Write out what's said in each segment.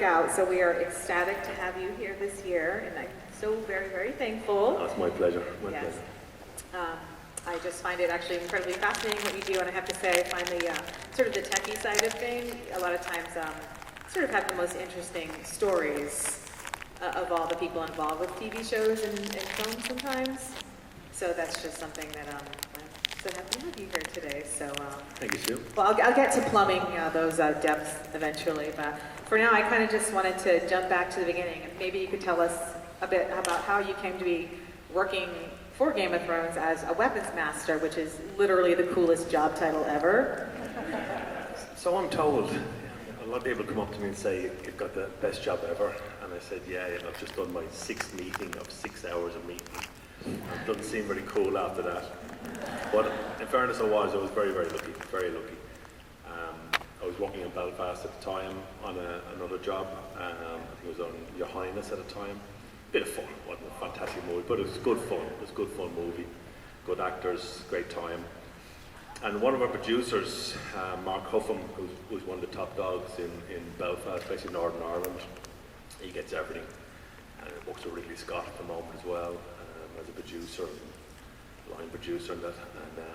Out, so we are ecstatic to have you here this year, and I'm so very, very thankful. That's my pleasure. Yes. I just find it actually incredibly fascinating what you do, and I have to say, I find the sort of the techie side of things a lot of times sort of have the most interesting stories of all the people involved with TV shows and films sometimes. So that's just something that I'm so happy to have you here today. So thank you, Sue. Well, I'll get to plumbing those depths eventually, but for now, I kind of just wanted to jump back to the beginning, and maybe you could tell us a bit about how you came to be working for Game of Thrones as a weapons master, which is literally the coolest job title ever. So I'm told. A lot of people come up to me and say, "You've got the best job ever," and I said, "Yeah, and I've just done my 6th meeting of 6 hours of meeting." It doesn't seem very cool after that. But in fairness, I was very, very lucky, very lucky. I was working in Belfast at the time on another job. I think it was on Your Highness at the time. Bit of fun, wasn't a fantastic movie, but it was good fun. It was a good fun movie. Good actors, great time. And one of our producers, Mark Huffam, who's one of the top dogs in Belfast, basically Northern Ireland, he gets everything. And he works with Ridley Scott at the moment as well, as a producer, line producer and that. And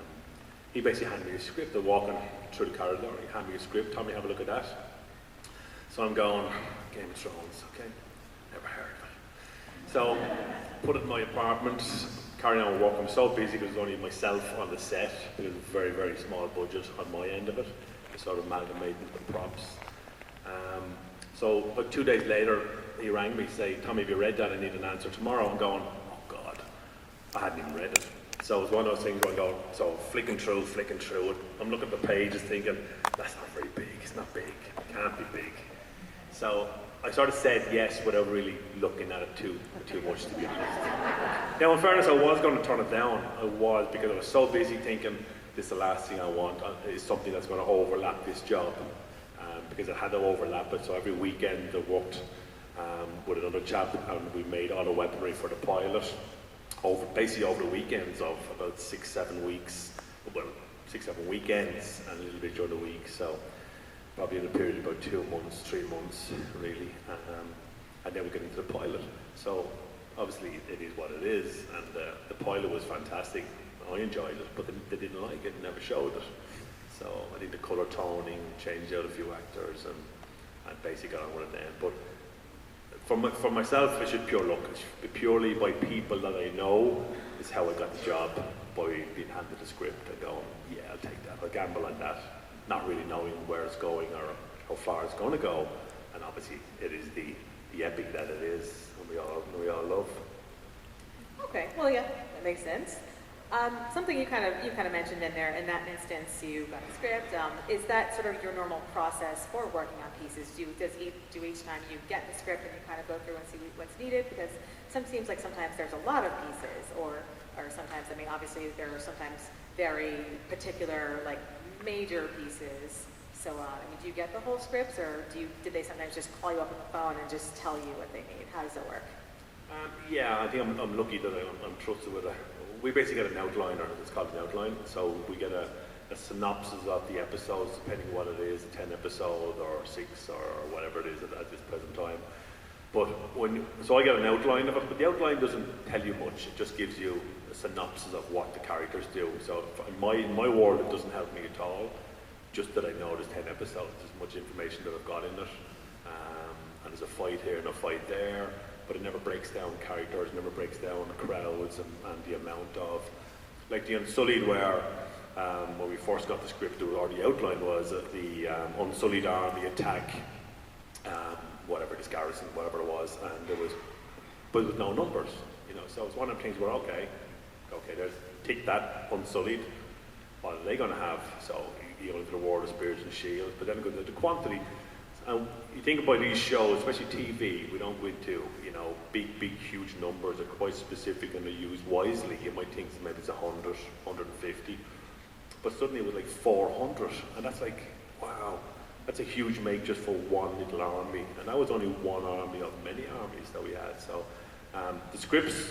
he basically handed me a script. They're walking through the corridor, he handed me a script, Tommy, have a look at that. So I'm going, Game of Thrones, okay, never heard of it. So, put it in my apartment, carrying on work. I'm so busy because there's only myself on the set, because it's a very, very small budget on my end of it. I sort of amalgamated the props. So, about 2 days later, he rang me, say, Tommy, have you read that? I need an answer tomorrow. I'm going, oh God, I hadn't even read it. So it was one of those things where I go, so flicking through it. I'm looking at the pages thinking, that's not very big, it's not big, it can't be big. So I sort of said yes without really looking at it too much, to be honest. Now in fairness, I was going to turn it down. I was, because I was so busy thinking, this is the last thing I want, is something that's going to overlap this job. Because it had to overlap it, so every weekend I worked with another chap, and we made all the weaponry for the pilot. Basically over the weekends of about 6-7 weeks, well, 6-7 weekends and a little bit during the week, so probably in a period of about 2 months, 3 months, really, and then we get into the pilot. So obviously it is what it is, and the pilot was fantastic. I enjoyed it, but they didn't like it, never showed it. So I think the colour toning, changed out a few actors, and basically got on with it then. But for myself, it's just pure luck. It's purely by people that I know is how I got the job, by being handed the script and going, yeah, I'll take that. I'll gamble on that, not really knowing where it's going or how far it's going to go. And obviously, it is the epic that it is, and we all love. Okay, well, yeah, that makes sense. Something you kind of mentioned in there. In that instance, you got a script. Is that sort of your normal process for working on pieces? Do each time you get the script and you kind of go through and see what's needed? Because seems like sometimes there's a lot of pieces, or sometimes, I mean, obviously there are sometimes very particular, like, major pieces. So, I mean, do you get the whole scripts, or did they sometimes just call you up on the phone and just tell you what they need? How does it work? Yeah, I think I'm lucky that I'm trusted with it. We basically get an outline, or it's called an outline, so we get a synopsis of the episodes, depending what it is, a 10 episode or 6 or whatever it is at this present time. But so I get an outline of it, but the outline doesn't tell you much. It just gives you a synopsis of what the characters do. So in my world, it doesn't help me at all. Just that I know there's 10 episodes, there's much information that I've got in it, and there's a fight here and a fight there. But it never breaks down characters, never breaks down crowds and the amount of, like the Unsullied, where when we first got the script, or the outline was the Unsullied army attack, whatever, this garrison, whatever it was, and but with no numbers, you know. So it's one of the things where okay, there's tick that Unsullied. What are they going to have? So you go into the War of Spears and Shields, but then go to the quantity. And you think about these shows, especially TV, we don't go into, you know, big, huge numbers. They're quite specific and they're used wisely. You might think maybe it's 100, 150, but suddenly it was like 400, and that's like, wow, that's a huge make just for one little army. And that was only one army of many armies that we had. So the scripts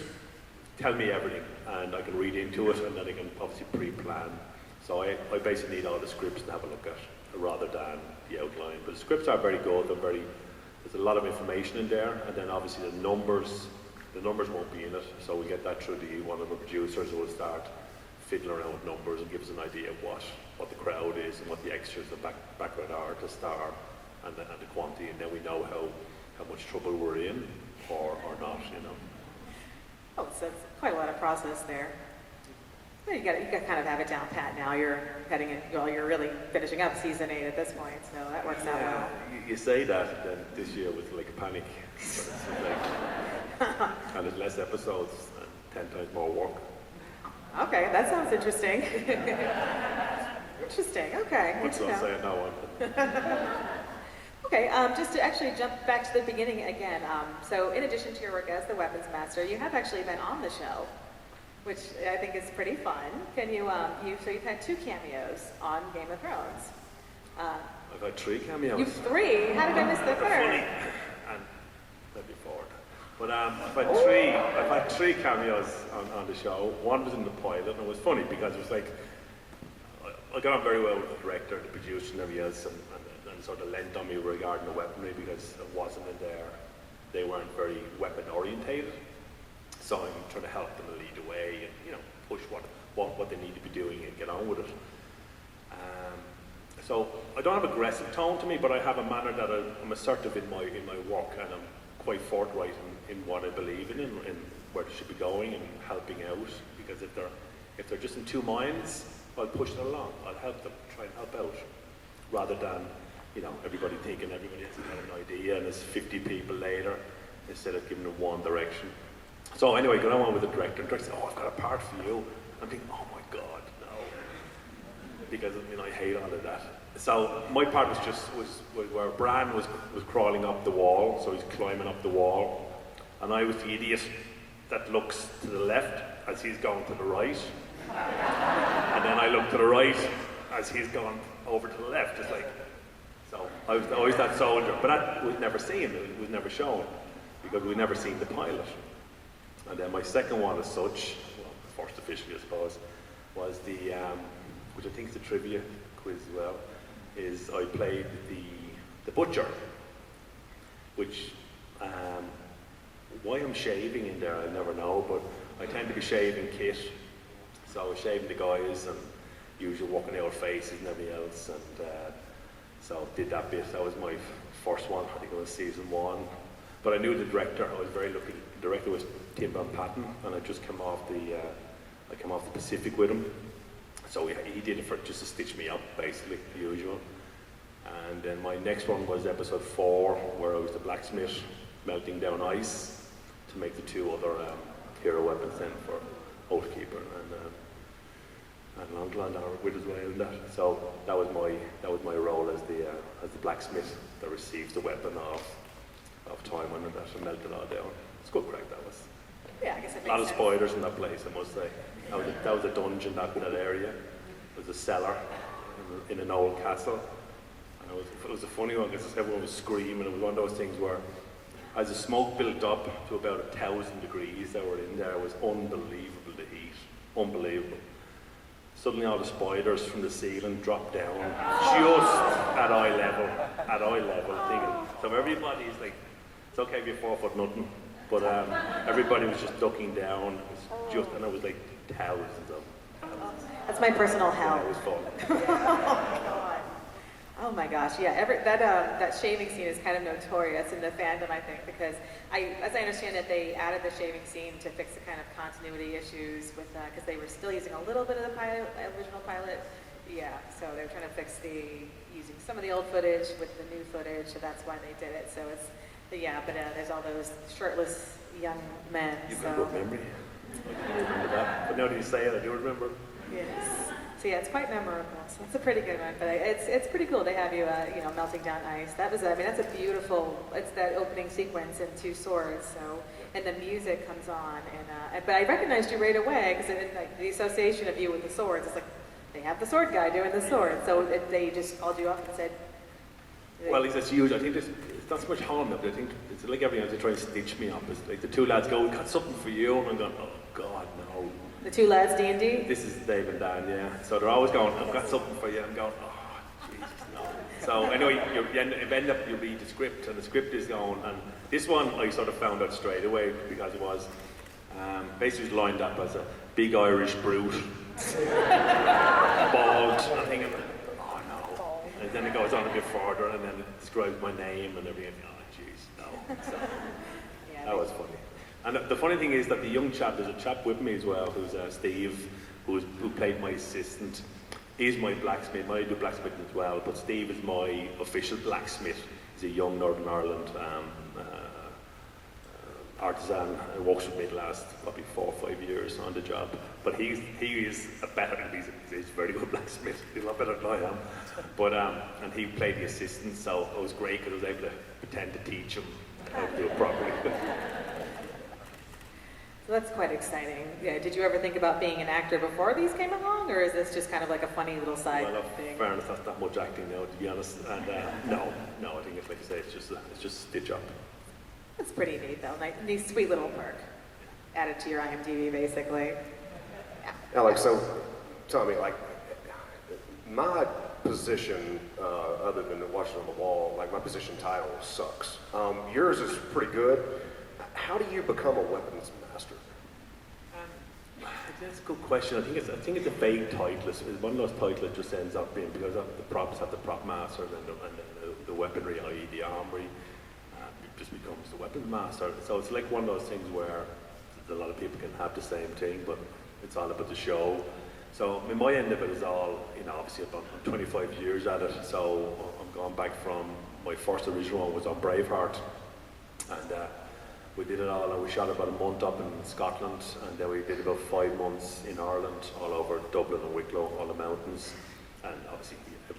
tell me everything, and I can read into it, and then I can obviously pre-plan. So I basically need all the scripts to have a look at, rather than the outline. But the scripts are very good, they're very there's a lot of information in there, and then obviously the numbers won't be in it, so we get that through one of the producers who will start fiddling around with numbers and give us an idea of what the crowd is and what the extras, the background artists are, and the quantity, and then we know how much trouble we're in or not, you know. Oh, so it's quite a lot of process there. Well, you got to kind of have it down pat now. You're heading in, well, you're really finishing up season 8 at this point, so that works out well. You say that, then this year with like a panic, but it's like, and there's less episodes and 10 times more work. Okay, that sounds interesting. Interesting, okay. What's not saying no one? Okay, just to actually jump back to the beginning again. So in addition to your work as the weapons master, you have actually been on the show, which I think is pretty fun. Can you, so you've had 2 cameos on Game of Thrones. I've had 3 cameos. You've 3? How did I miss the 3rd? Funny, and maybe 4th. But I've had 3 cameos on the show. One was in the pilot, and it was funny because it was like, I got on very well with the director, the producer, and everybody else, and sort of lent on me regarding the weaponry because it wasn't in there. They weren't very weapon orientated. So I'm trying to help them lead the way and, you know, push what they need to be doing and get on with it. So I don't have an aggressive tone to me, but I have a manner that I'm assertive in my work, and I'm quite forthright in what I believe in where they should be going and helping out. Because if they're just in 2 minds, I'll push them along. I'll help them, try and help out, rather than, you know, everybody thinking everybody has an idea and there's 50 people later instead of giving them one direction. So anyway, going on with the director, and the director said, "Oh, I've got a part for you." I'm thinking, "Oh my God, no," because I mean I hate all of that. So my part was where Bran was crawling up the wall, so he's climbing up the wall, and I was the idiot that looks to the left as he's going to the right, and then I look to the right as he's going over to the left. It's like. So I was always that soldier, but that was never seen, it was never shown, because we'd never seen the pilot. And then my second one as such, well, first officially I suppose, was the, which I think is the trivia quiz as well, is I played the butcher, which, why I'm shaving in there I'll never know, but I tend to be shaving kit, so I was shaving the guys and usually walking out faces and everything else, and so did that bit. That was my first one. I think it was season 1. But I knew the director. I was very lucky. The director was Tim Van Patten, and I just came off the Pacific with him. So he did it for just to stitch me up, basically, the usual. And then my next one was episode 4, where I was the blacksmith melting down ice to make the 2 other hero weapons then for Oathkeeper and Longland with as well in that. So that was my role as the blacksmith that receives the weapon of time and that and melt it all down. It's good crack, that was. Yeah, I guess it makes a lot of sense. spiders in that place, I must say. That was a dungeon, that area. It was a cellar in an old castle. And it was a funny one because everyone was screaming. It was one of those things where as the smoke built up to about 1,000 degrees that were in there, it was unbelievable, the heat. Unbelievable. Suddenly all the spiders from the ceiling dropped down just at eye level, thinking. So everybody's like, it's okay if you're 4 foot nothing, but everybody was just ducking down. It was and it was like thousands of them. That's my personal hell. Yeah, it was fun. Oh my gosh, yeah. That shaving scene is kind of notorious in the fandom, I think, because as I understand it, they added the shaving scene to fix the kind of continuity issues with because they were still using a little bit of the original pilot. Yeah, so they were trying to fix using some of the old footage with the new footage, so that's why they did it. So it's but there's all those shirtless young men. You've got a good memory. I do remember that. But now that you say it, I do remember. Yes. So yeah, it's quite memorable. So it's a pretty good one, but it's pretty cool to have you melting down ice. That's a beautiful. It's that opening sequence in 2 swords. So and the music comes on, but I recognized you right away because like the association of you with the swords. It's like they have the sword guy doing the sword, so they just called you up and said. Well, it's huge. I think it's not so much harm, but I think it's like everything else. They try and stitch me up. It's like the 2 lads go, "We got something for you," and I'm going, "Oh God, no." The 2 lads, D&D? This is Dave and Dan, yeah. So they're always going, "I've got something for you." I'm going, "Oh, Jesus, no." So anyway, you end up, you read the script, and the script is going, and this one I sort of found out straight away, because it was basically lined up as a big Irish brute, bald, and thinking, oh no. And then it goes on a bit further, and then it describes my name and everything. Oh jeez, no. So that was funny. And the funny thing is that the young chap, there's a chap with me as well, who's Steve, who played my assistant. He's my blacksmith. I do blacksmithing as well, but Steve is my official blacksmith. He's a young Northern Ireland artisan, and works with me the last probably 4 or 5 years on the job. But he is a better, he's a very good blacksmith. He's a lot better than I am. But and he played the assistant, so it was great because I was able to pretend to teach him how to do it properly. So that's quite exciting. Yeah, did you ever think about being an actor before these came along, or is this just kind of like a funny little side thing? In fairness, that's not much acting now, to be honest. And no, I think it's like you say, it's just stitch up. That's pretty neat, though. Nice, sweet little perk added to your IMDb, basically. Yeah. Alex, so tell me, like, my position, other than watching on the wall, like my position title sucks. Yours is pretty good. How do you become a weapons master? That's a good question. I think it's a vague title. It's one of those titles that just ends up being, because the props have the prop master, and the weaponry, i.e. the armory, just becomes the weapons master. So it's like one of those things where a lot of people can have the same thing, but it's all about the show. So I mean, my end of it is all, obviously I'm 25 years at it, so I'm going back from my first original one was on Braveheart, and we did it all, and we shot about a month up in Scotland, and then we did about 5 months in Ireland, all over Dublin and Wicklow, all the mountains, and obviously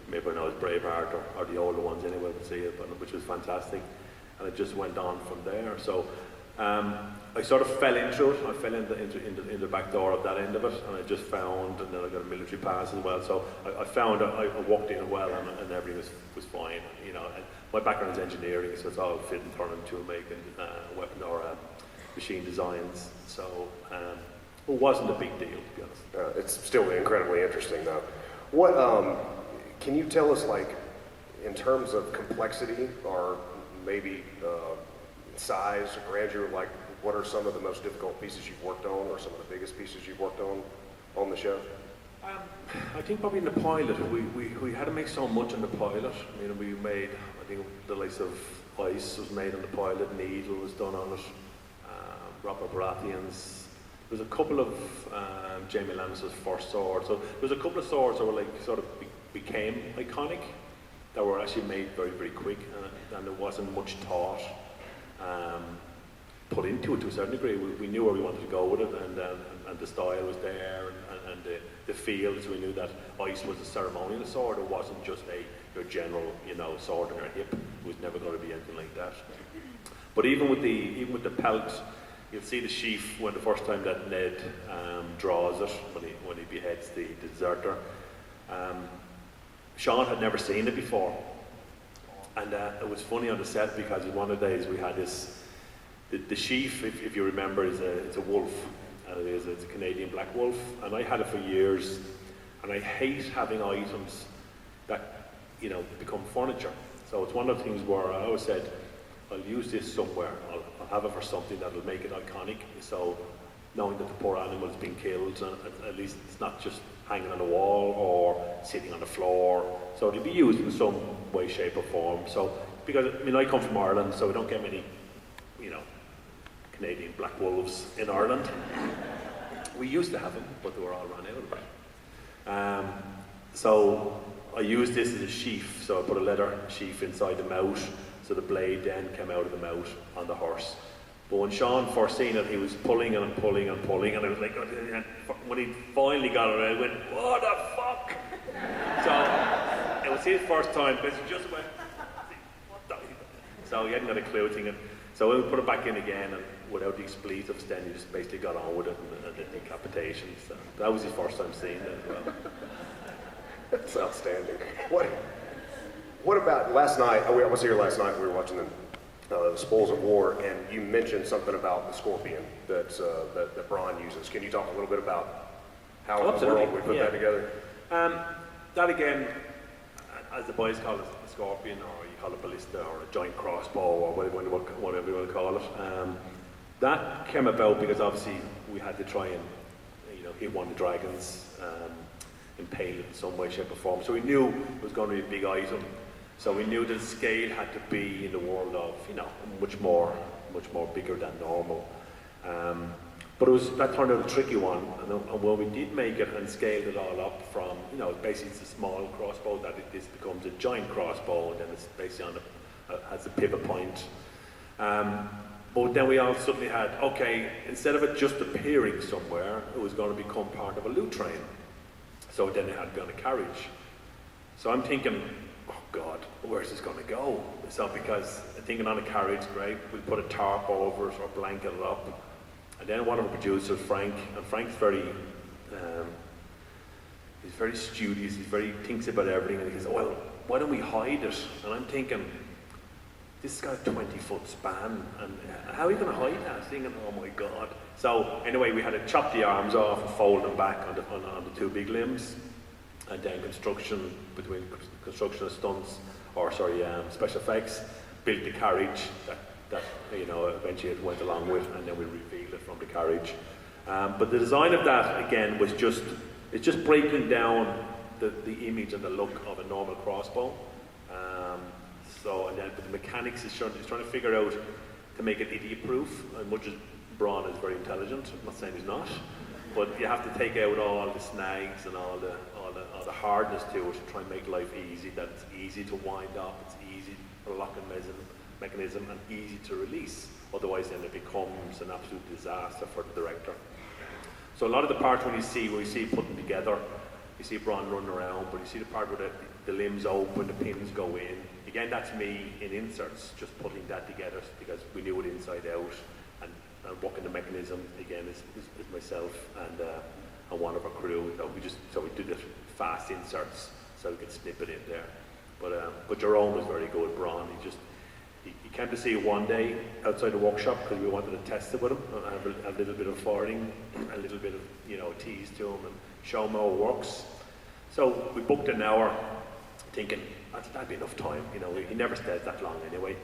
maybe knows Braveheart or the older ones anyway would see it, which was fantastic, and it just went on from there. So I sort of fell into it. I fell into the back door of that end of it, and I just found, and then I got a military pass as well. So I found I walked in well, and everything was fine. And my background is engineering, so it's all fit and turning, tool making, weapon or machine designs. So it wasn't a big deal, to be honest. It's still incredibly interesting, though. What can you tell us, like, in terms of complexity or maybe size or grandeur, like what are some of the most difficult pieces you've worked on, or some of the biggest pieces you've worked on the show? I think probably in the pilot, we had to make so much in the pilot. We made, I think the likes of Ice was made on the pilot, Needle was done on it, Robert Baratheon's. There was a couple of Jamie Lannister's first swords. So there was a couple of swords that were like sort of became iconic, that were actually made very, very quick, and there wasn't much thought put into it to a certain degree. We knew where we wanted to go with it, and the style was there, and the feel. So we knew that Ice was a ceremonial sword. It wasn't just your general, sword on your hip. It was never going to be anything like that. But even with the pelt, you'll see the sheath when the first time that Ned draws it, when he beheads the deserter. Sean had never seen it before, and it was funny on the set because one of the days we had this. The sheath, if you remember, it's a wolf, and it's a Canadian black wolf, and I had it for years, and I hate having items that become furniture. So it's one of the things where I always said, I'll use this somewhere. I'll have it for something that'll make it iconic. So knowing that the poor animal's been killed, at least it's not just hanging on the wall or sitting on the floor. So it'll be used in some way, shape, or form. So because I come from Ireland, so we don't get many, Canadian black wolves in Ireland. We used to have them, but they were all run out of it. So I used this as a sheath. So I put a leather sheath inside the mouth, so the blade then came out of the mouth on the horse. But when Sean first seen it, he was pulling and pulling and pulling, and I was like, when he finally got it, I went, what the fuck? So it was his first time, because he just went, what the? So he hadn't got a clue thinking. So we put it back in again, and without the expletives, then he just basically got on with it, and the decapitation. So that was his first time seeing it as well. That's outstanding. What about last night? I was here last night. We were watching the Spoils of War, and you mentioned something about the scorpion that Bronn uses. Can you talk a little bit about how in the world we put that together? That again, as the boys call it, scorpion, or you call it ballista, or a giant crossbow, or whatever you want to call it. That came about because obviously we had to try and, hit one of the dragons, impale it in some way, shape or form. So we knew it was going to be a big item. So we knew that the scale had to be in the world of, much more bigger than normal. But that turned out a tricky one, and when we did make it and scaled it all up from, basically it's a small crossbow, this becomes a giant crossbow, and then it's basically has a pivot point. But then we all suddenly had, okay, instead of it just appearing somewhere, it was going to become part of a loot train. So then it had to be on a carriage. So I'm thinking, oh God, where's this going to go? So because I'm thinking on a carriage, great, we put a tarp over it or blanket it up. And then one of the producers, Frank, and Frank's he's very studious, thinks about everything, and he says, well, why don't we hide it? And I'm thinking, this has got a 20-foot span, and how are you going to hide that? Thinking, oh my God. So anyway, we had to chop the arms off and fold them back on the two big limbs, and then construction of stunts, special effects, built the carriage that eventually it went along with, and then we revealed it from the carriage. But the design of that again was just breaking down the image and the look of a normal crossbow. But the mechanics is trying to figure out to make it idiot-proof. And much as Braun is very intelligent, I'm not saying he's not, but you have to take out all the snags and all the hardness to it to try and make life easy. That it's easy to wind up, it's easy to lock a mechanism, and easy to release. Otherwise, then it becomes an absolute disaster for the director. So a lot of the parts when you see put them together, you see Braun running around, but you see the part where the limbs open, the pins go in. Again, that's me in inserts, just putting that together because we knew it inside out, and working the mechanism again is myself and one of our crew. So we did the fast inserts so we could snip it in there. But Jerome was very good. Braun, he came to see it one day outside the workshop because we wanted to test it with him and have a little bit of forwarding, a little bit of tease to him and show him how it works. So we booked an hour, thinking that'd be enough time. He never stays that long anyway.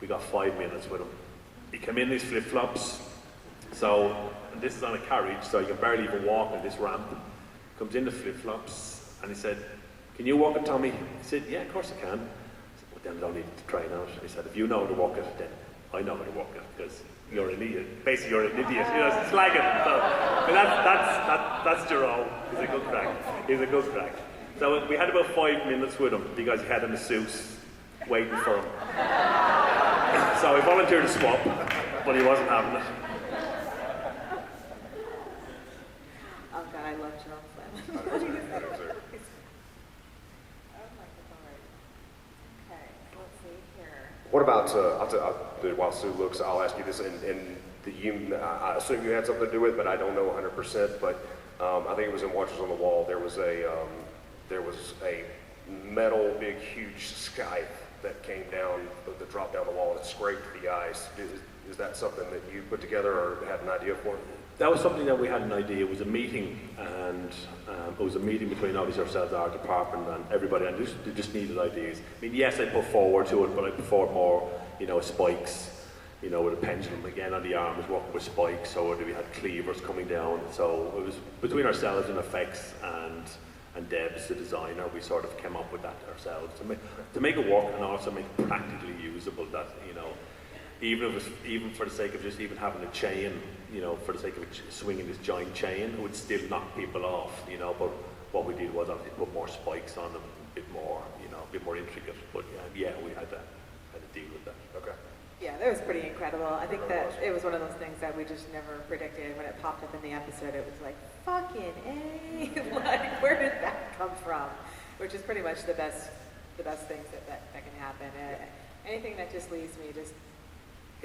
We got 5 minutes with him. He came in these flip-flops. And this is on a carriage, so you can barely even walk on this ramp. Comes in the flip-flops, and he said, "Can you walk it, Tommy?" I said, "Yeah, of course I can." I said, "Well, then I don't need to try it out." He said, "If you know how to walk it, then I know how to walk it, because you're an idiot. Basically, you're an idiot. Slagging." So, that's Jerome. He's a good crack. So we had about 5 minutes with him because he had a masseuse waiting for him. So he volunteered to swap, but he wasn't having it. Oh God, I love Jerome Flynn. Okay, let's see here. What about, while Sue looks, I'll ask you this, and I assume you had something to do with it, but I don't know 100%, but I think it was in Watchers on the Wall, there was a metal, big, huge scythe that came down, that dropped down the wall and scraped the ice. Is that something that you put together or had an idea for? That was something that we had an idea. It was a meeting, and it was a meeting between obviously ourselves, our department, and everybody, and they just needed ideas. I mean, yes, I put forward to it, but I put forward more, spikes, with a pendulum again on the arms, working with spikes, so we had cleavers coming down. So it was between ourselves and effects and Debs, the designer, we sort of came up with that ourselves to make it work and also make it practically usable. That even for the sake of just even having a chain, for the sake of swinging this giant chain, it would still knock people off. But what we did was obviously put more spikes on them, a bit more intricate. But we had to deal with that. Okay. Yeah, that was pretty incredible. I think that it was one of those things that we just never predicted. When it popped up in the episode, it was like, fucking A! Like, where did that come from? Which is pretty much the best things that can happen. Anything that just leaves me because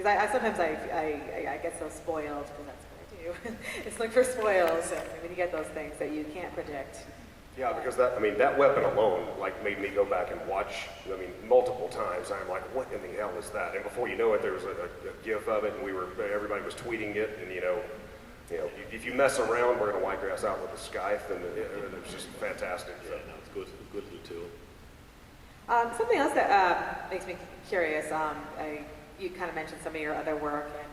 I sometimes I get so spoiled, because that's what I do. It's like for spoils, and when you get those things that you can't predict. Yeah, because that weapon alone, made me go back and watch, multiple times. I'm like, what in the hell is that? And before you know it, there was a gif of it, and everybody was tweeting it, and if you mess around, we're going to wipe your ass out with a scythe, and it was just fantastic. Yeah, no, it's good little tool. Something else that makes me curious, you kind of mentioned some of your other work, and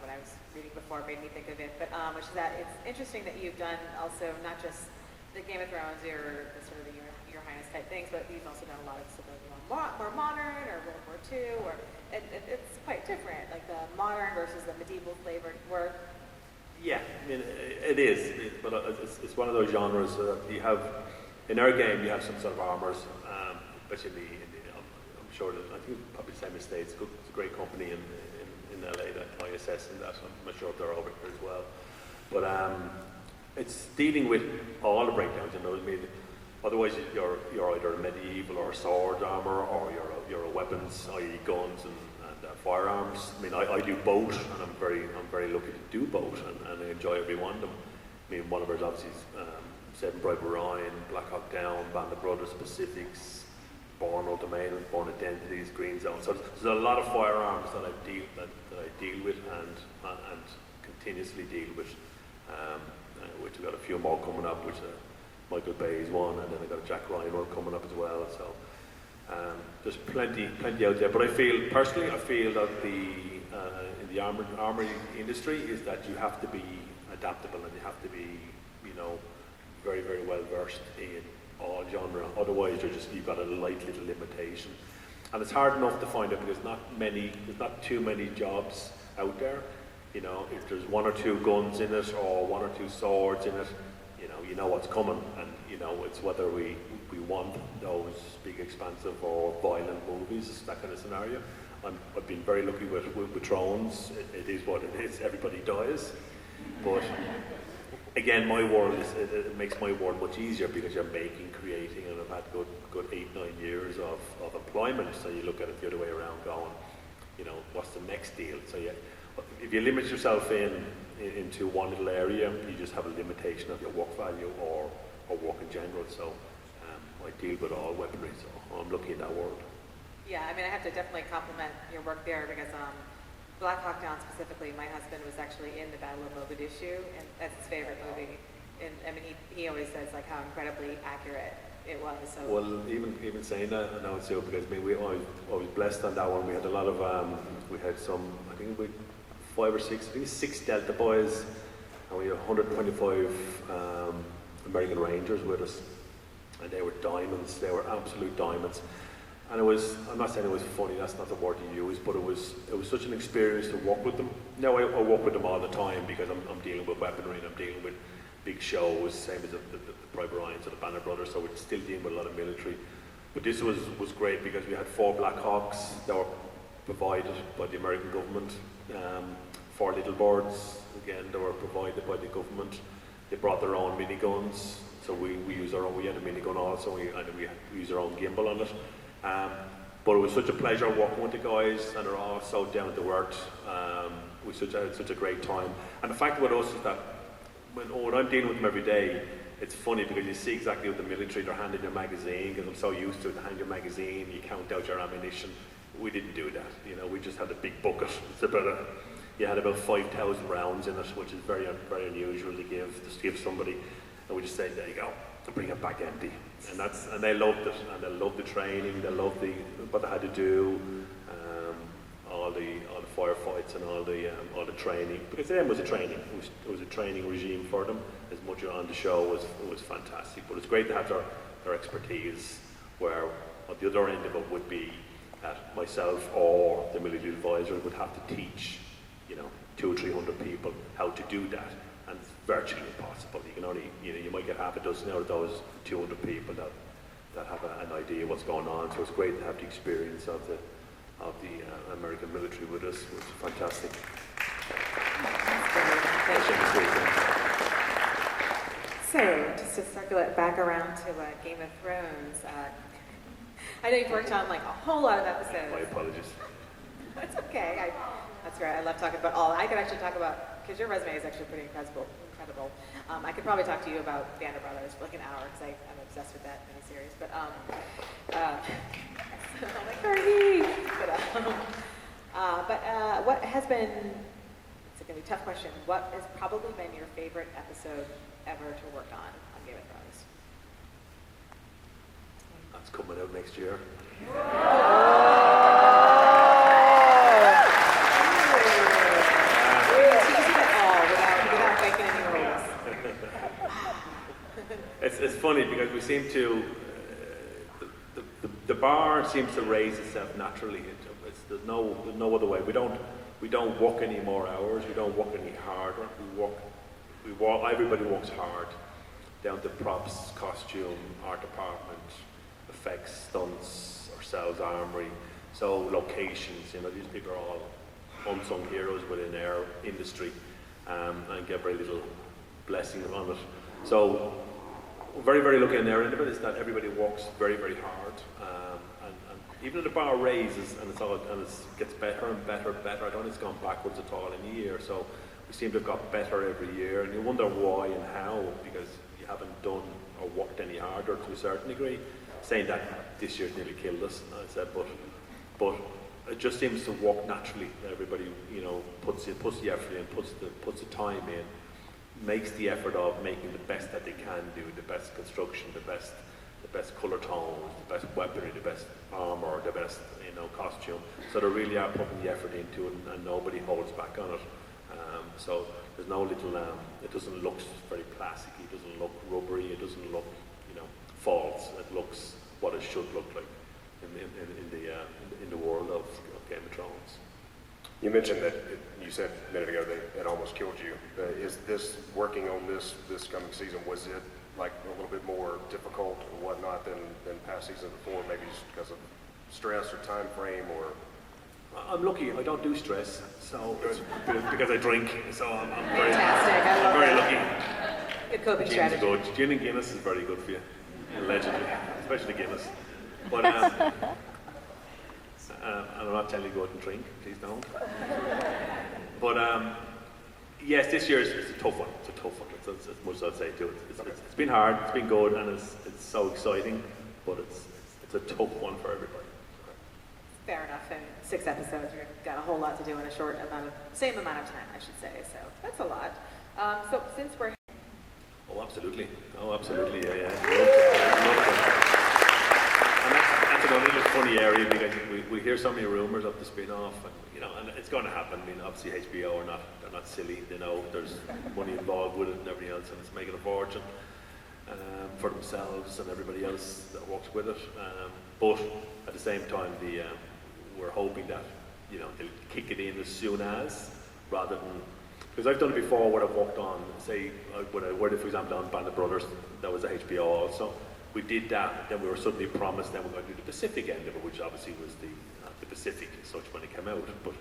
when I was reading before, it made me think of it, but which is that it's interesting that you've done also not just the Game of Thrones or the sort of your Highness type things, but you've also done a lot of sort of more modern or World War II, or it's quite different, like the modern versus the medieval flavored work. Yeah, I mean, it is, but it's one of those genres you have, in our game you have some sort of armors, especially I'm sure that, I think probably the same as States, it's a great company in LA, that ISS and that, I'm not sure if they're over here as well. But it's dealing with all the breakdowns, I mean, otherwise you're either a medieval or a sword armor, or you're a weapons, i.e. guns and firearms. I mean, I do both, and I'm very lucky to do both, and I enjoy every one of them. I mean, one of ours obviously is Saving Private Ryan, Black Hawk Down, Band of Brothers, Pacifics, Born Ultimatum, Born Identities, Green Zone. So there's a lot of firearms that I deal with and continuously deal with. Which we've got a few more coming up, which Michael Bay's one, and then I got a Jack Ryan one coming up as well. So there's plenty out there. But I feel that in the armory industry is that you have to be adaptable, and you have to be, very, very well versed in all genre. Otherwise, you've got a light little limitation, and it's hard enough to find it because there's not too many jobs out there. If there's one or two guns in it or one or two swords in it, you know what's coming, and it's whether we want those big, expansive or violent movies, that kind of scenario. I've been very lucky with Thrones. It is what it is. Everybody dies, but again, my world it makes my world much easier because you're making, creating, and I've had good 8-9 years of employment. So you look at it the other way around, going, what's the next deal? So if you limit yourself into one little area, you just have a limitation of your work value or work in general. So I deal with all weaponry, so I'm lucky in that world. Yeah, I mean, I have to definitely compliment your work there because Black Hawk Down specifically, my husband was actually in the Battle of Mogadishu, and that's his favorite movie. And I mean, he always says like how incredibly accurate it was. So. Well, even saying that, I know it's so because I was blessed on that one. We had a lot of we had some, I think we 5 or 6, I think 6 Delta boys, and we had 125 American Rangers with us, and they were diamonds. They were absolute diamonds. And I'm not saying it was funny, that's not the word to use, but it was such an experience to work with them. Now I work with them all the time because I'm dealing with weaponry and I'm dealing with big shows, same as the Private Ryans or the Banner Brothers, so we're still dealing with a lot of military. But this was great because we had 4 Black Hawks that were provided by the American government, 4 Little Birds, again, they were provided by the government. They brought their own miniguns, so we use our own, we had a minigun also, and we use our own gimbal on it. But it was such a pleasure working with the guys, and they're all so down to earth. We had such a great time. And the fact with us is that when I'm dealing with them every day, it's funny because you see exactly with the military, they're handing your magazine, because I'm so used to it, they hand your magazine, you count out your ammunition. We didn't do that, we just had a big bucket. You had about 5,000 rounds in it, which is very, very unusual to give somebody. And we just said, there you go, and bring it back empty. And they loved it, and they loved the training, they loved what they had to do, all the firefights and all the training. Because then it was a training. It was a training regime for them. As much on the show it was fantastic. But it's great to have their expertise, where at the other end of it would be that myself or the military advisor would have to teach 200 or 300 people how to do that, and it's virtually impossible. You can only, you might get half a dozen out of those 200 people that have an idea what's going on. So it's great to have the experience of the American military with us. It was fantastic. So, just to circle it back around to Game of Thrones, I know you've worked on like a whole lot of episodes. My apologies. That's okay. That's great. I love talking about all. I could actually talk about, because your resume is actually pretty incredible. I could probably talk to you about Band of Brothers for like an hour because I'm obsessed with that miniseries. But I'm like Fergie. But what has been? It's going to be a tough question. What has probably been your favorite episode ever to work on Game of Thrones? That's coming out next year. Teasing it all without making any rules. It's funny because we seem to, the bar seems to raise itself naturally. There's no other way. We don't work any more hours. We don't work any harder. We walk. Everybody works hard, down to props, costume, art department, effects, stunts, ourselves, armory. So locations. These people are all unsung heroes within our industry, and get very little blessing on it. So very, very lucky in our end of it is that everybody works very, very hard, and even if the bar raises and it gets better and better and better, I don't think it's gone backwards at all in a year. So we seem to have got better every year, and you wonder why and how, because you haven't done or worked any harder to a certain degree. Saying that this year's nearly killed us, I said, but it just seems to work naturally. Everybody, puts the effort in, puts the time in, makes the effort of making the best that they can do, the best construction, the best colour tones, the best weaponry, the best armour, the best costume. So they really are putting the effort into it, and nobody holds back on it. So there's no little, it doesn't look very plasticky, it doesn't look rubbery, it doesn't look false. It looks what it should look like in the world of Game of Thrones. You mentioned that you said a minute ago that it almost killed you. Is this working on this coming season? Was it like a little bit more difficult or whatnot than past seasons before? Maybe just because of stress or time frame or. I'm lucky. I don't do stress, so because I drink. So I'm very, Fantastic. I love very that. lucky. Good coping Gin's strategy. good. Gin and Guinness is very good for you, allegedly, especially Guinness. But and I'm not telling you to go out and drink, please don't. But yes, this year is a tough one. It's a tough one. It's as much as I'd say to it. It's been hard, it's been good, and it's so exciting, but it's a tough one for everybody. Fair enough. In 6 episodes, we've got a whole lot to do in a same amount of time, I should say. So that's a lot. So since we're Oh, absolutely. Yeah. And that's another just funny area because we hear so many rumours of the spin-off, and it's going to happen. I mean, obviously HBO they're not silly. They know there's money involved with it and everything else, and it's making a fortune for themselves and everybody else that works with it. But at the same time, we're hoping that they'll kick it in as soon as, rather than. Because I've done it before where I've worked on, say, when I worked, for example, on Band of Brothers, that was a HBO also. We did that, then we were suddenly promised then we're going to do the Pacific end of it, which obviously was the Pacific as such when it came out. But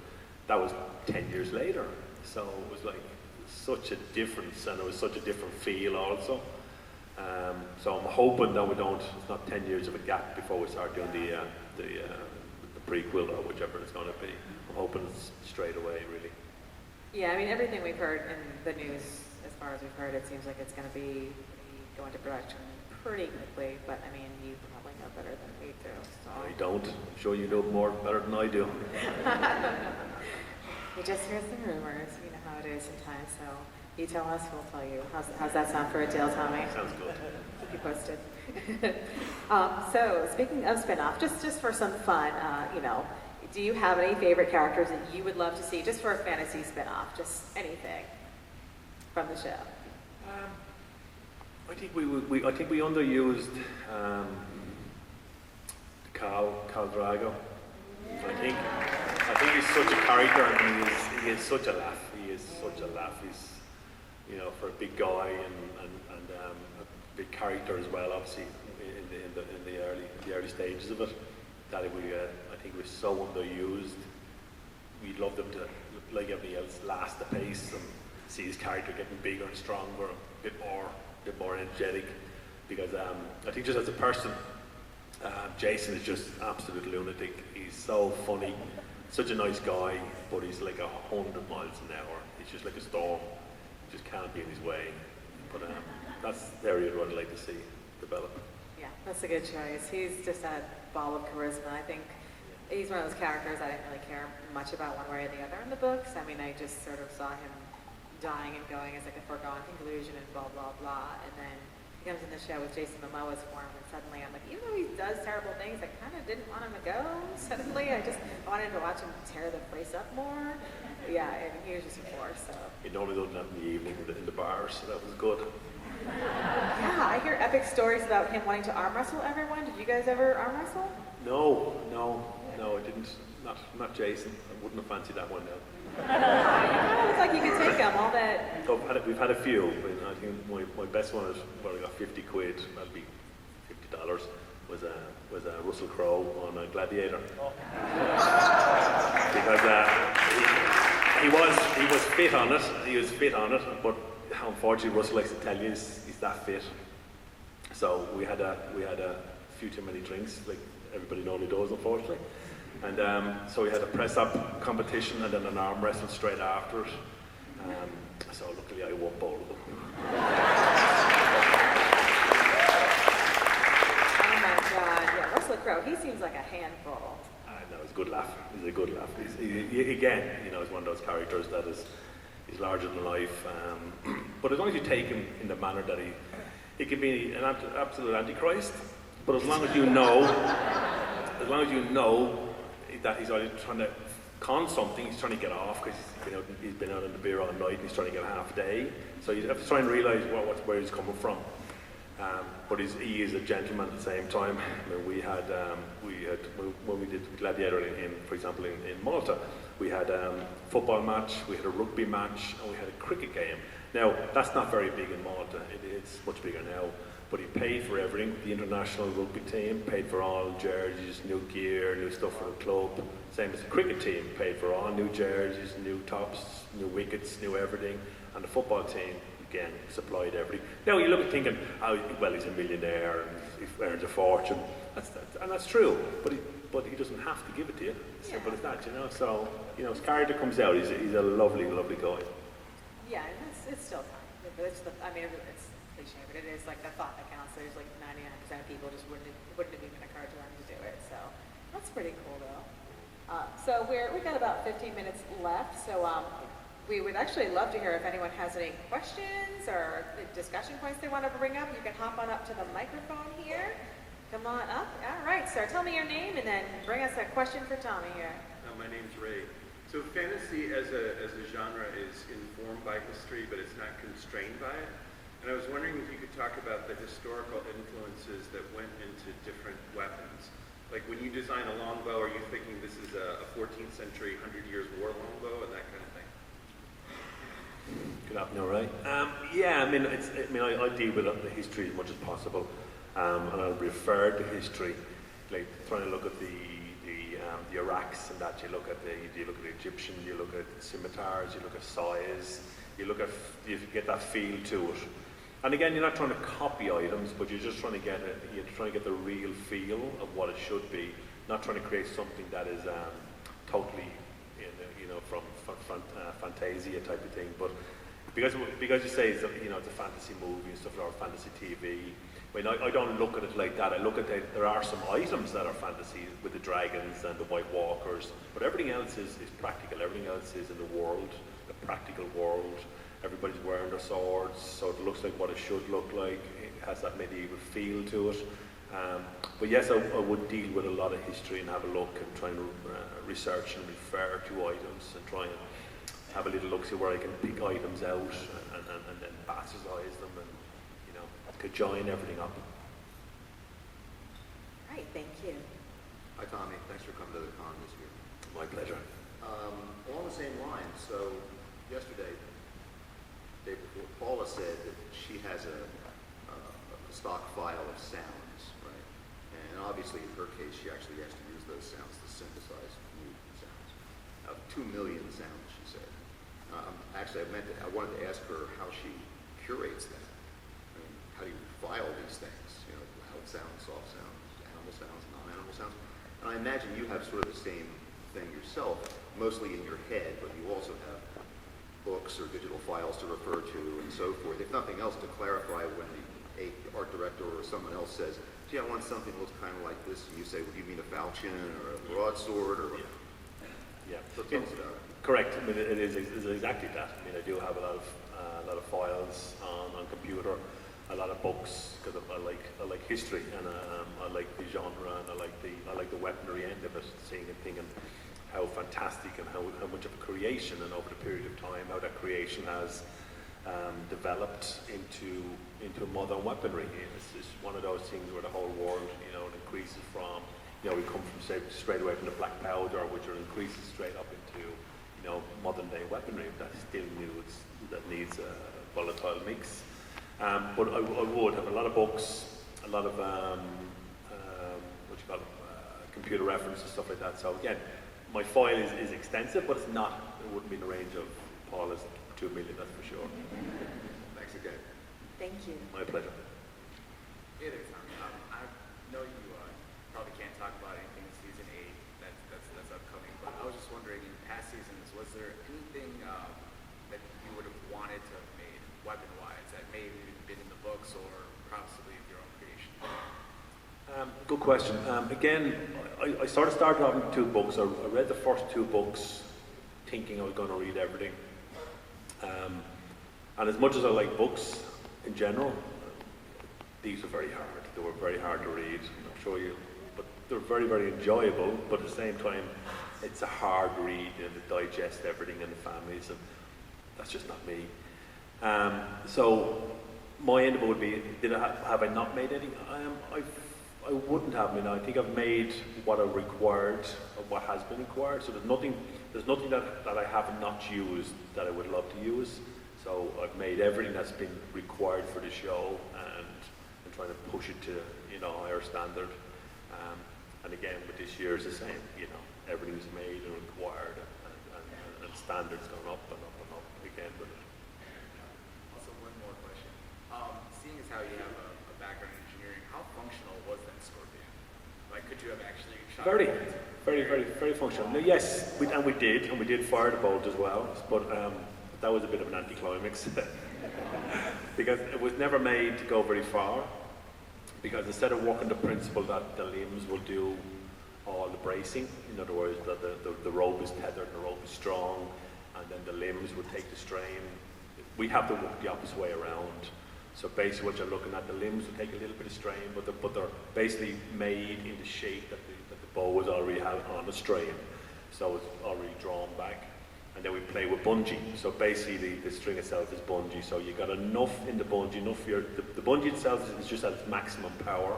that was 10 years later. So it was like such a difference, and it was such a different feel also. So I'm hoping that it's not 10 years of a gap before we start doing the prequel or whichever it's going to be. I'm hoping it's straight away, really. Yeah, I mean, everything we've heard in the news, as far as we've heard, it seems like it's going to be going to production pretty quickly. But I mean, you probably know better than we do. So. I don't. I'm sure you know better than I do. We just hear some rumors. You know how it is sometimes. So you tell us, we'll tell you. How's that sound for a deal, Tommy? Sounds good. Keep you posted. So speaking of spin-off, just for some fun, do you have any favorite characters that you would love to see, just for a fantasy spin-off, just anything from the show? I think we underused Khal Drago. I think he's such a character, and he is such a laugh. He is such a laugh. He's for a big guy and a big character as well. Obviously, in the early stages of it, that I think was so underused. We'd love them to, like everybody else, last the pace and see his character getting bigger and stronger, a bit more energetic. Because I think just as a person, Jason is just absolute lunatic. He's so funny, such a nice guy, but he's like 100 miles an hour. He's just like a storm. Just can't be in his way. But that's the area I'd like to see develop. Yeah, that's a good choice. He's just that ball of charisma. I think he's one of those characters I didn't really care much about one way or the other in the books. I mean, I just sort of saw him dying and going as like a foregone conclusion and blah, blah, blah. And then he comes in the show with Jason Momoa's form, and suddenly I'm like, even though he does terrible things, I kind of didn't want him to go. Suddenly, I wanted to watch him tear the place up more. Yeah, and he was just a force, so. He normally does that in the evening in the bars, so that was good. Yeah, I hear epic stories about him wanting to arm wrestle everyone. Did you guys ever arm wrestle? No, I didn't. Not Jason. I wouldn't have fancied that one now. It looks like you could take him, all that. Oh, we've had a few, but I think my best one is where I got 50 quid, that'd be $50, was Russell Crowe on a Gladiator. Because he was fit on it, but unfortunately Russell likes to tell you he's that fit. So we had a few too many drinks, like everybody normally does, unfortunately. And so we had a press-up competition and then an arm wrestle straight after it. So luckily I won both of them. Oh my God, yeah, Russell Crowe, he seems like a handful. No, he's a good laugh. He's a good laugh. Again, he's one of those characters that he's larger than life. But as long as you take him in the manner that he can be an absolute antichrist. But as long as you know that he's either trying to con something, he's trying to get off because he's been out on the beer all night and he's trying to get a half day. So you have to try and realise where he's coming from. But he is a gentleman at the same time. I mean, we had when we did Gladiator for example in Malta, we had a football match, we had a rugby match, and we had a cricket game. Now that's not very big in Malta. It's much bigger now. But he paid for everything. The international rugby team paid for all jerseys, new gear, new stuff for the club. Same as the cricket team, paid for all new jerseys, new tops, new wickets, new everything. And the football team, again, supplied everything. Now you look at thinking, well, he's a millionaire and he earns a fortune. And that's true, but he doesn't have to give it to you. It's simple as that, So, his character comes out. He's a lovely, lovely guy. Yeah, and it's still fun. It's cliche, but it is like the thought that counts. There's like 99% of people just wouldn't have even occurred to them to do it. So that's pretty cool, though. So we've got about 15 minutes left. So we would actually love to hear if anyone has any questions or discussion points they want to bring up. You can hop on up to the microphone here. Come on up. All right, sir. Tell me your name and then bring us a question for Tommy here. My name's Ray. So fantasy as a genre is informed by history, but it's not constrained by it. And I was wondering if you could talk about the historical influences that went into different weapons. Like when you design a longbow, are you thinking this is a 14th century, 100 years war longbow and that kind of thing? Good afternoon, Ray. I deal with the history as much as possible, and I'll refer to history, like trying to look at the Iraqs and that. You look at the Egyptian, you look at scimitars, you look at sais, you get that feel to it. And again, you're not trying to copy items, but you're just trying to get the real feel of what it should be, not trying to create something that is totally, from Fantasia type of thing. But because you say it's a fantasy movie and stuff, or fantasy TV, I mean, I don't look at it like that. I look at there are some items that are fantasy with the dragons and the White Walkers, but everything else is practical. Everything else is in the world, the practical world. Everybody's wearing their swords, so it looks like what it should look like. It has that medieval feel to it. But yes, I would deal with a lot of history and have a look and try and research and refer to items and try and have a little look, see where I can pick items out and then bastardize them and, join everything up. Right, thank you. Hi, Tommy. Thanks for coming to the con this year. My pleasure. Along the same lines, so yesterday, the day before, Paula said that she has a stock file of sounds, right? And obviously, in her case, she actually has to use those sounds to synthesize new sounds. 2 million sounds, she said. Actually, I wanted to ask her how she curates that. I mean, how do you file these things? Loud sounds, soft sounds, animal sounds, non-animal sounds. And I imagine you have sort of the same thing yourself, mostly in your head, but you also have books or digital files to refer to and so forth. If nothing else, to clarify when the art director or someone else says, gee, I want something that looks kind of like this, and you say, well, do you mean a falchion or a broadsword? Or Yeah. So tell us about it. Correct. I mean, it is exactly that. I mean, I do have a lot of files on computer. a lot of books because I like history, and I like the genre, and I like the weaponry end of it, seeing and thinking how fantastic and how much of a creation, and over the period of time how that creation has developed into modern weaponry. It's one of those things where the whole world, it increases from, we come from straight away from the black powder, which increases straight up into, modern day weaponry that still needs a volatile mix. But I would have a lot of books, a lot of computer reference and stuff like that. So again, my file is extensive, but it wouldn't be in the range of Paula's 2 million, that's for sure. Thanks again. Thank you. My pleasure. Hey there, Tom. I know you probably can't talk about anything in season 8 that's upcoming, but I was just wondering, in past seasons, was there anything that you would have wanted to have made weapon-wise that may have even been in the books or possibly of your own creation? Good question. Again, I sort of started off with 2 books. I read the first 2 books thinking I was going to read everything. And as much as I like books in general, these were very hard. They were very hard to read, I'm sure but they're very, very enjoyable, but at the same time, it's a hard read and to digest everything in the families, and that's just not me. So my end of it would be, have I not made any? I wouldn't have. I think I've made what I required, or what has been required. So there's nothing that I have not used that I would love to use. So I've made everything that's been required for the show, and trying to push it to a higher standard. And again, with this year, it's the same. Everything's made and required, and standards going up and up and up again with it. Also, one more question. Seeing as how you have a background in engineering, how functional was that Scorpion? Like, could you have actually shot Very, it? very, very, very functional. Now, yes, we did fire the bolt as well, but that was a bit of an anticlimax because it was never made to go very far. Because instead of working the principle that the limbs will do all the bracing, in other words, that the rope is tethered and the rope is strong, and then the limbs would take the strain, we have to work the opposite way around. So basically what you're looking at, the limbs will take a little bit of strain, but they're basically made in the shape that the bow is already on the strain. So it's already drawn back. And then we play with bungee. So basically the string itself is bungee. So you got enough in the bungee, the bungee itself is just at its maximum power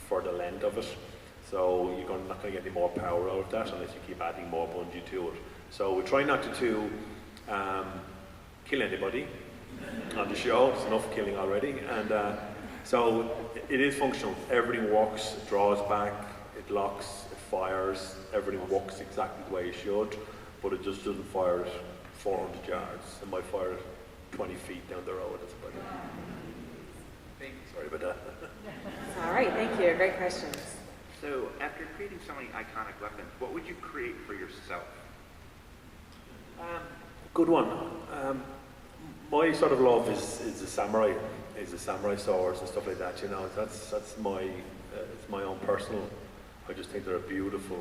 for the length of it. So you're not going to get any more power out of that unless you keep adding more bungee to it. So we try not to kill anybody on the show. It's enough killing already. And so it is functional. Everything works, it draws back, it locks, it fires. Everything works exactly the way it should. But it just doesn't fire it 400 yards. It might fire it 20 feet down the road. That's about it. Thank you. Sorry about that. All right, thank you. Great questions. So, after creating so many iconic weapons, what would you create for yourself? Good one. My sort of love is the samurai swords and stuff like that. That's my own personal. I just think they're a beautiful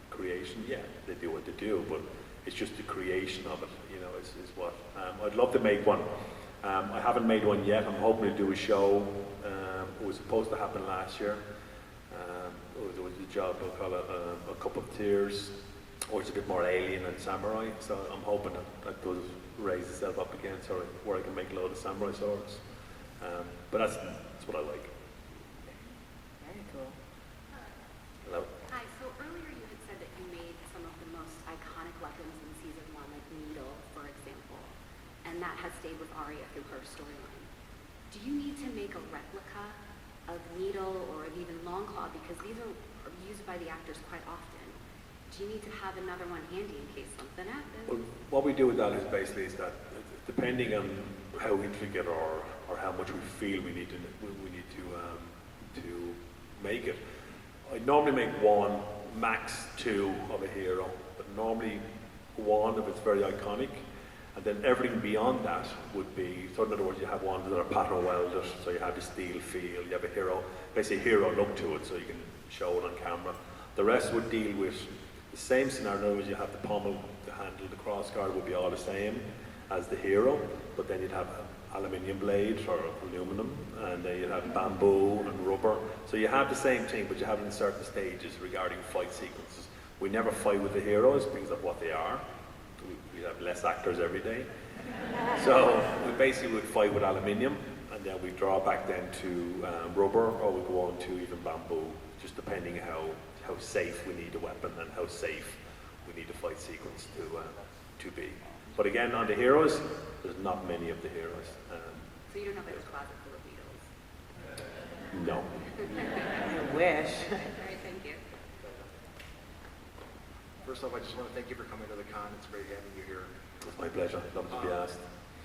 creation. Yeah, they do what they do, but it's just the creation of it, is what. I'd love to make one. I haven't made one yet. I'm hoping to do a show. It was supposed to happen last year. There was a job, I'll call it a Cup of Tears, or it's a bit more alien and samurai. So I'm hoping that does raise itself up again, so where I can make a load of samurai swords. But that's what I like. Very cool. Hello. Hi, so earlier you had said that you made some of the most iconic weapons in season 1, like Needle, for example, and that has stayed with Arya through her storyline. Do you need to make a replica of Needle or of even Longclaw, because these are used by the actors quite often? Do you need to have another one handy in case something happens? Well, what we do with that is basically that depending on how intricate or how much we feel we need to make it, I normally make 1, max 2 of a hero, but normally 1 if it's very iconic, and then everything beyond that would be, so in other words, you have ones that are pattern welded, so you have the steel feel, you have a hero, basically a hero look to it, so you can show it on camera. The rest would deal with the same scenario, as you have the pommel, the handle, the crossguard would be all the same, as the hero, but then you'd have aluminium blade or aluminum, and then you'd have bamboo and rubber. So you have the same thing, but you have it in certain stages regarding fight sequences. We never fight with the heroes because of what they are. We have less actors every day. So we basically would fight with aluminium, and then we draw back then to rubber, or we go on to even bamboo, just depending how safe we need the weapon and how safe we need the fight sequence to be. But again, on the heroes, there's not many of the heroes. So you don't have like a closet full of Beatles? No. I wish. All right, thank you. First off, I just want to thank you for coming to the con. It's great having you here. It's my pleasure. Love to be asked.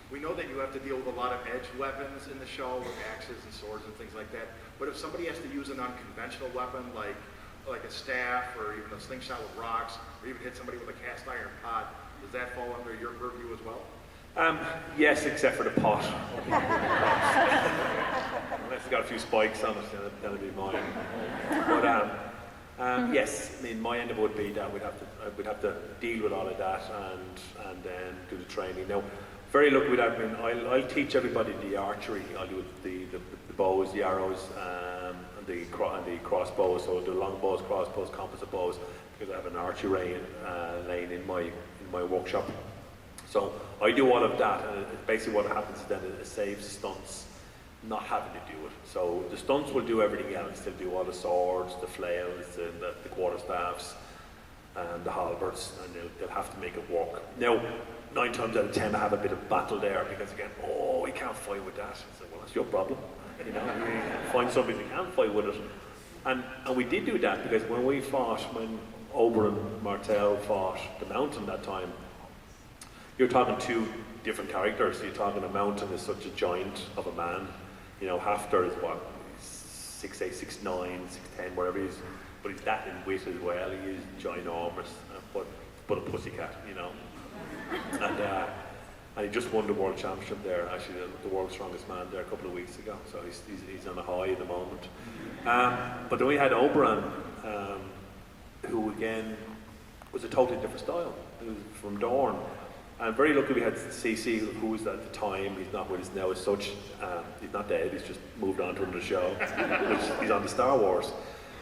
We know that you have to deal with a lot of edged weapons in the show, with axes and swords and things like that. But if somebody has to use an unconventional weapon, like a staff or even a slingshot with rocks, or even hit somebody with a cast iron pot, does that fall under your purview as well? Yes, except for the pot. Unless it's got a few spikes on it, then it'll be mine. But yes, I mean, my end of it would be that we'd have to deal with all of that and then do the training. Now, very lucky with that. I mean, I'll teach everybody the archery. I'll do the bows, the arrows, and the crossbows. So I'll do long bows, crossbows, composite bows, because I have an archery lane in my workshop. So I do all of that, and basically what happens then is it saves stunts not having to do it. So the stunts will do everything else. They'll do all the swords, the flails, the quarterstaffs, and the halberds, and they'll have to make it work. Now, 9 times out of 10, I have a bit of battle there, because again, we can't fight with that. I said, well, that's your problem. You know, you find somebody who can fight with it. And we did do that, because when Oberon Martell fought the Mountain that time, you're talking 2 different characters. You're talking a Mountain is such a giant of a man. You know, Hafter is what, 6'8", 6'9", 6'10", whatever he is. But he's that in wit as well. He is ginormous, but a pussycat, you know. And he just won the world championship there, actually, the world's strongest man there a couple of weeks ago. So he's on a high at the moment. But then we had Oberon, who again was a totally different style. He was from Dunne. And very lucky we had CC, who was at the time, he's not with us now as such. He's not dead, he's just moved on to another show. He's on the Star Wars.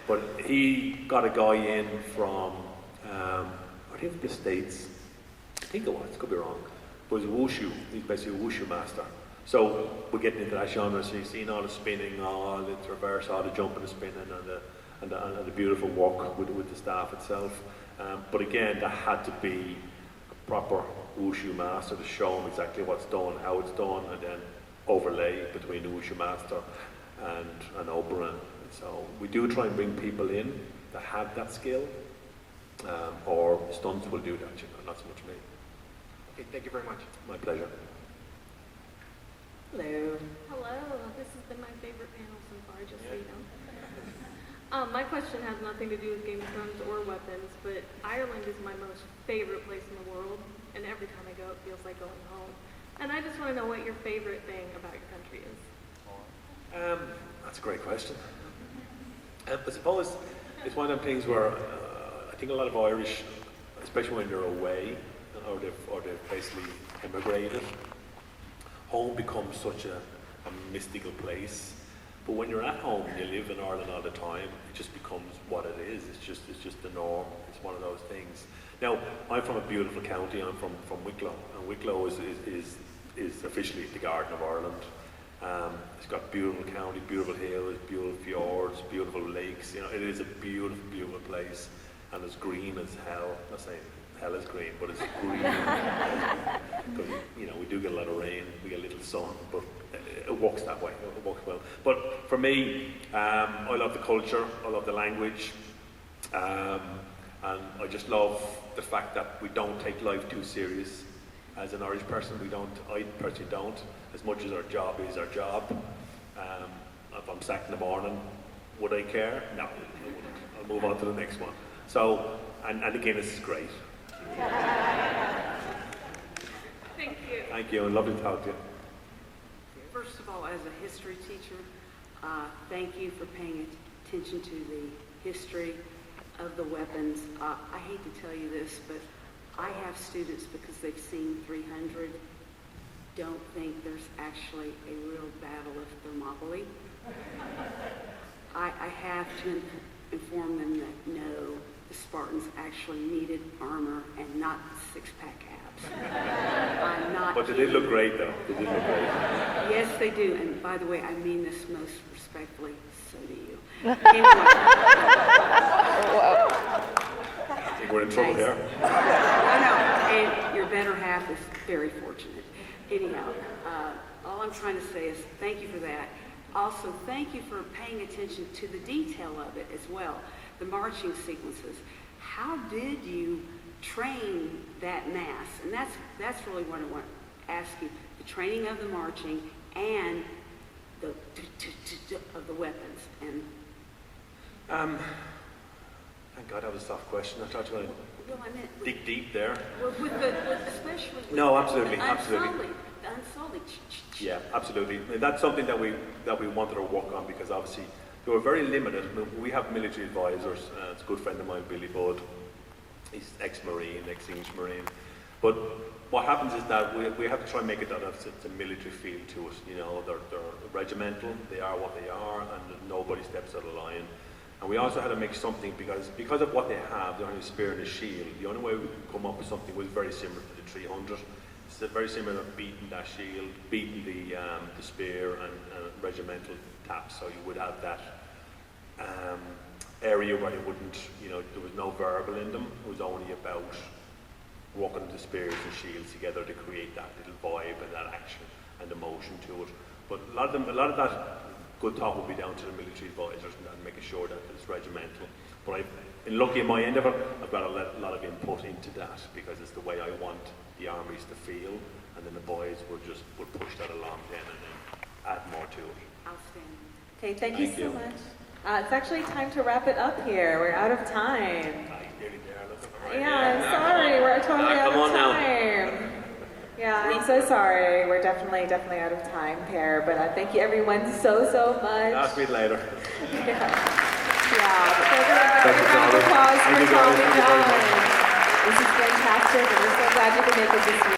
But he got a guy in from, I think the States, I think it was, could be wrong, but it was Wushu. He's basically a Wushu master. So we're getting into that genre, so you've seen all the spinning, all the traverse, all the jumping and spinning, and the beautiful work with the staff itself. But again, that had to be a proper Wushu master to show him exactly what's done, how it's done, and then overlay between the Wushu master and Oberon. So we do try and bring people in that have that skill, or stunts will do that, you know, not so much me. Okay, thank you very much. My pleasure. Hello. Hello, this has been my favorite panel so far, just so you know. My question has nothing to do with Game of Thrones or weapons, but Ireland is my most favorite place in the world, and every time I go it feels like going home. And I just want to know what your favorite thing about your country is. That's a great question. I suppose it's one of them things where I think a lot of Irish, especially when they're away, or they've basically emigrated, home becomes such a mystical place. But when you're at home and you live in Ireland all the time, it just becomes what it is. It's just the norm. It's one of those things. Now, I'm from a beautiful county. I'm from Wicklow, and Wicklow is officially the Garden of Ireland. It's got beautiful county, beautiful hills, beautiful fjords, beautiful lakes. You know, it is a beautiful, beautiful place, and it's green as hell. I'm not saying hell is green, but it's green. Because, you know, we do get a lot of rain, we get a little sun, but it works that way. It works well. But for me, I love the culture, I love the language, and I just love the fact that we don't take life too serious. As an Irish person, I personally don't. As much as our job is our job. If I'm sacked in the morning, would I care? No, I wouldn't. I'll move on to the next one. So, and again, this is great. Thank you. Thank you, and lovely to talk to you. First of all, as a history teacher, thank you for paying attention to the history of the weapons. I hate to tell you this, but I have students, because they've seen 300 don't think there's actually a real battle of Thermopylae. I have to inform them that no, the Spartans actually needed armor and not six-pack abs. I'm not But they did kidding. look great, though. They did look great. Yes, they do. And by the way, I mean this most respectfully. So do you. Anyway. I think we're in trouble Nice. here. I know. And your better half is very fortunate. Anyhow, all I'm trying to say is thank you for that. Also, thank you for paying attention to the detail of it as well. The marching sequences. How did you train that mass? And that's really what I want to ask you. The training of the marching and the of the weapons. And Thank God that was a soft question. I thought you were going well, I meant to dig deep there. with especially with No, absolutely, the absolutely. unsullied. Yeah, absolutely. And that's something that we wanted to work on because obviously they were very limited. I mean, we have military advisors. It's a good friend of mine, Billy Budd. He's ex-Marine, ex-English Marine. But what happens is that we have to try and make it that it's a military feel to it. You know, they're regimental. They are what they are, and nobody steps out of line. And we also had to make something because of what they have. They only spear and a shield. The only way we could come up with something was very similar to the 300. It's very similar to beating that shield, beating the spear and regimental taps. So you would have that area where you wouldn't, you know, there was no verbal in them. It was only about walking the spears and shields together to create that little vibe and that action and emotion to it. But a lot of that good thought would be down to the military advisors and making sure that it's regimental. But in looking at my end of it, I've got a lot of input into that because it's the way I want the armies to feel, and then the boys would push that along then and then add more to it. Outstanding. Okay, thank you Thank so you. much. It's actually time to wrap it up here. We're out of time. Nearly there, look at the right. Yeah, I'm sorry. We're totally out come of on now. time. Yeah, I'm so sorry. We're definitely out of time, Per. But thank you, everyone, so much. Ask me later. Yeah. So Thank you, round of Jonathan. applause Thank for you, guys. Tommy Thank you very much. Dunne. This is fantastic, and we're so glad you could make it this